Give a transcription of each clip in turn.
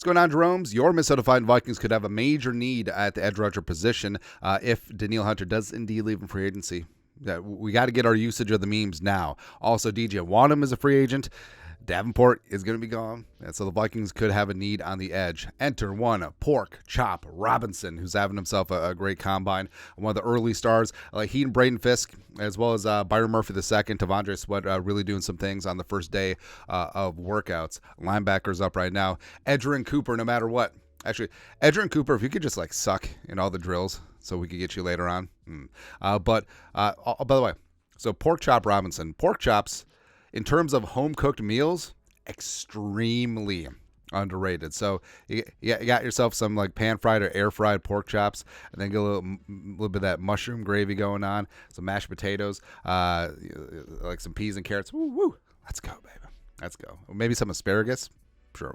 going on, Jerome's? Your Minnesota Fighting Vikings could have a major need at the edge rusher position if Danielle Hunter does indeed leave in free agency. We got to get our usage of the memes now. Also, DJ Wanham is a free agent. Davenport is going to be gone, and so the Vikings could have a need on the edge. Enter one Pork Chop Robinson, who's having himself a great combine, one of the early stars. He and Braden Fisk, as well as Byron Murphy II, Tavondre Sweat, really doing some things on the first day of workouts. Linebackers up right now. Edgerrin Cooper, no matter what. Actually, Edgerrin Cooper, if you could just suck in all the drills so we could get you later on. By the way, so Pork Chop Robinson. Pork chops, in terms of home-cooked meals, extremely underrated. So you got yourself some pan-fried or air-fried pork chops, and then get a little bit of that mushroom gravy going on, some mashed potatoes, some peas and carrots. Woo! Let's go, baby. Let's go. Maybe some asparagus.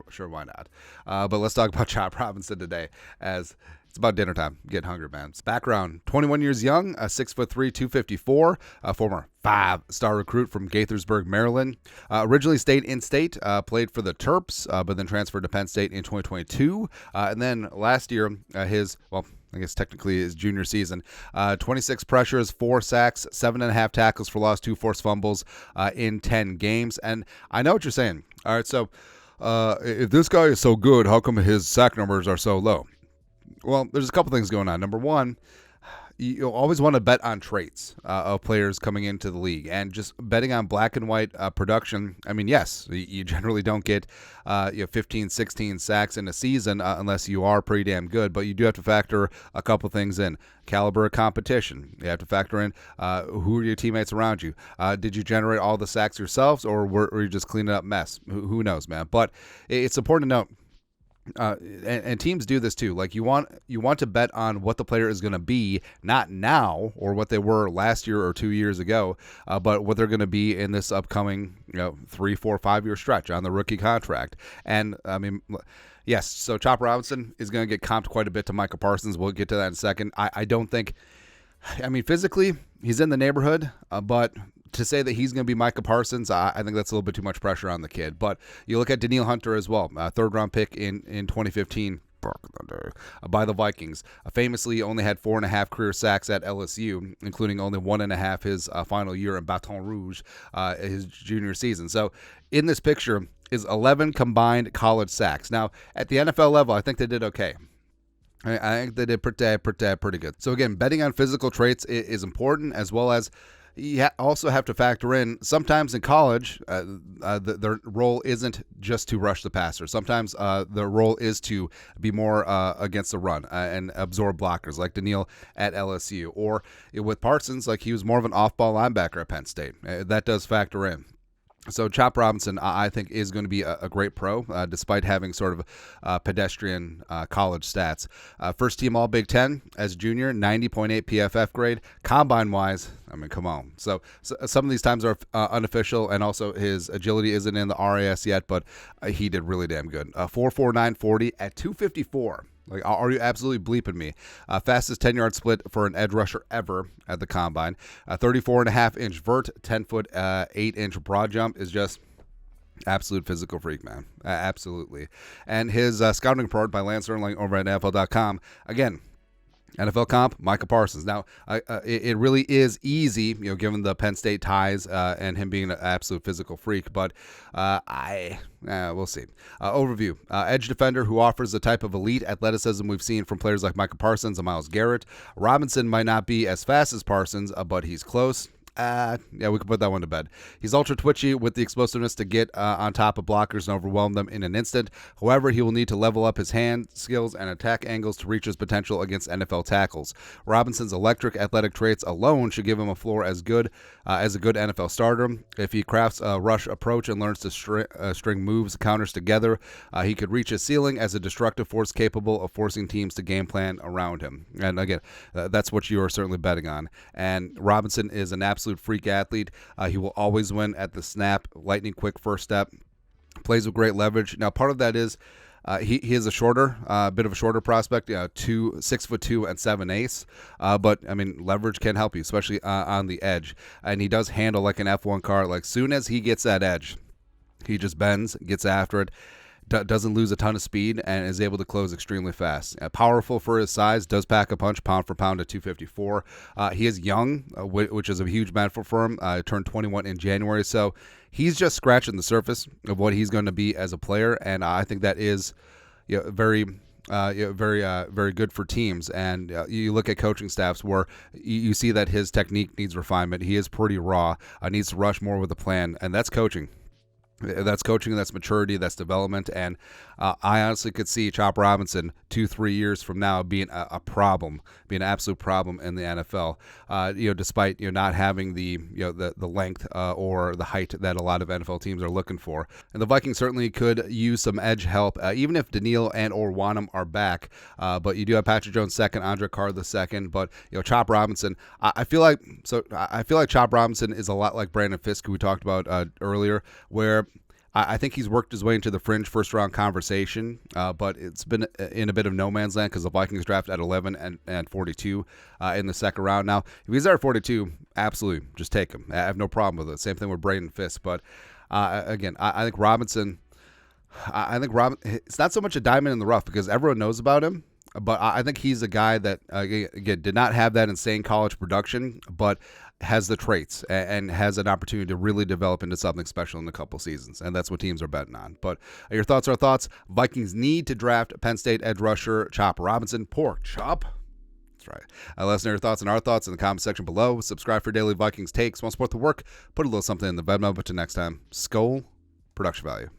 Sure, why not? But let's talk about Chop Robinson today, as it's about dinner time. Getting hungry, man. His background: 21 years young, 6'3", 254, a former 5-star recruit from Gaithersburg, Maryland. Originally stayed in state, played for the Terps, but then transferred to Penn State in 2022. And then last year, I guess technically his junior season, 26 pressures, 4 sacks, 7.5 tackles for loss, 2 forced fumbles in 10 games. And I know what you're saying. All right, so if this guy is so good, how come his sack numbers are so low? Well, there's a couple things going on. Number one, you'll always want to bet on traits of players coming into the league, and just betting on black and white production. I mean, yes, you generally don't get 15, 16 sacks in a season unless you are pretty damn good, but you do have to factor a couple things in. Caliber of competition. You have to factor in who are your teammates around you. Did you generate all the sacks yourselves, or were you just cleaning up mess? Who knows, man? But it's important to note, and teams do this too. You want to bet on what the player is going to be, not now or what they were last year or 2 years ago, but what they're going to be in this upcoming 3, 4, 5 year stretch on the rookie contract. And I mean, yes, so Chop Robinson is going to get comped quite a bit to Micah Parsons. We'll get to that in a second. I don't think, physically he's in the neighborhood, but to say that he's going to be Micah Parsons, I think that's a little bit too much pressure on the kid. But you look at Danielle Hunter as well, third-round pick in 2015 by the Vikings. Famously only had 4.5 career sacks at LSU, including only 1.5 his final year in Baton Rouge, his junior season. So in this picture is 11 combined college sacks. Now, at the NFL level, I think they did okay. I think they did pretty good. So again, betting on physical traits is important, as well as you also have to factor in sometimes in college, their role isn't just to rush the passer. Sometimes their role is to be more against the run and absorb blockers, like Danielle at LSU. Or with Parsons, he was more of an off-ball linebacker at Penn State. That does factor in. So Chop Robinson, I think, is going to be a great pro, despite having sort of pedestrian college stats. First team All Big Ten as a junior, 90.8 PFF grade. Combine-wise, come on. So some of these times are unofficial, and also his agility isn't in the RAS yet, but he did really damn good. 4.49 40 at 254. Are you absolutely bleeping me? Fastest 10-yard split for an edge rusher ever at the combine. 34.5-inch vert, 10-foot, 8-inch broad jump is just absolute physical freak, man. Absolutely. And his scouting report by Lance Erling over at NFL.com, again, NFL comp, Micah Parsons. Now, it really is easy, given the Penn State ties and him being an absolute physical freak, but we'll see. Overview. Edge defender who offers the type of elite athleticism we've seen from players like Micah Parsons and Myles Garrett. Robinson might not be as fast as Parsons, but he's close. We can put that one to bed. He's ultra twitchy with the explosiveness to get on top of blockers and overwhelm them in an instant. However, he will need to level up his hand skills and attack angles to reach his potential against NFL tackles. Robinson's electric athletic traits alone should give him a floor as good as a good NFL starter. If he crafts a rush approach and learns to string moves, counters together, he could reach his ceiling as a destructive force capable of forcing teams to game plan around him. And again, that's what you are certainly betting on. And Robinson is an absolute freak athlete. He will always win at the snap, lightning quick first step, plays with great leverage. Now, part of that is he is a bit of a shorter prospect, 6'2" and 7/8. But leverage can help you, especially on the edge. And he does handle like an F1 car. Soon as he gets that edge, he just bends, gets after it. doesn't lose a ton of speed and is able to close extremely fast. Powerful for his size, does pack a punch pound for pound at 254. He is young, which is a huge benefit for him. Turned 21 in January, so he's just scratching the surface of what he's going to be as a player, and I think that is very good for teams. And you look at coaching staffs where you see that his technique needs refinement. He is pretty raw, needs to rush more with a plan, and that's coaching. That's coaching, that's maturity, that's development, and I honestly could see Chop Robinson 2-3 years from now being a problem, being an absolute problem in the NFL. Despite not having the length or the height that a lot of NFL teams are looking for, and the Vikings certainly could use some edge help, even if Daniil and or Wanham are back. But you do have Patrick Jones second, Andre Carr the second, but Chop Robinson. I feel like Chop Robinson is a lot like Brandon Fisk, who we talked about earlier, where I think he's worked his way into the fringe first-round conversation, but it's been in a bit of no man's land because the Vikings draft at 11 and 42 in the second round. Now, if he's there at 42, absolutely, just take him. I have no problem with it. Same thing with Braden Fisk. But, again, I think Robinson, it's not so much a diamond in the rough because everyone knows about him. But I think he's a guy that, again, did not have that insane college production, but has the traits and has an opportunity to really develop into something special in a couple seasons. And that's what teams are betting on. But your thoughts are thoughts. Vikings need to draft Penn State edge rusher Chop Robinson. Pork chop. That's right. Let us know your thoughts and our thoughts in the comment section below. Subscribe for daily Vikings takes. Want to support the work? Put a little something in the Venmo. But till next time, Skol, production value.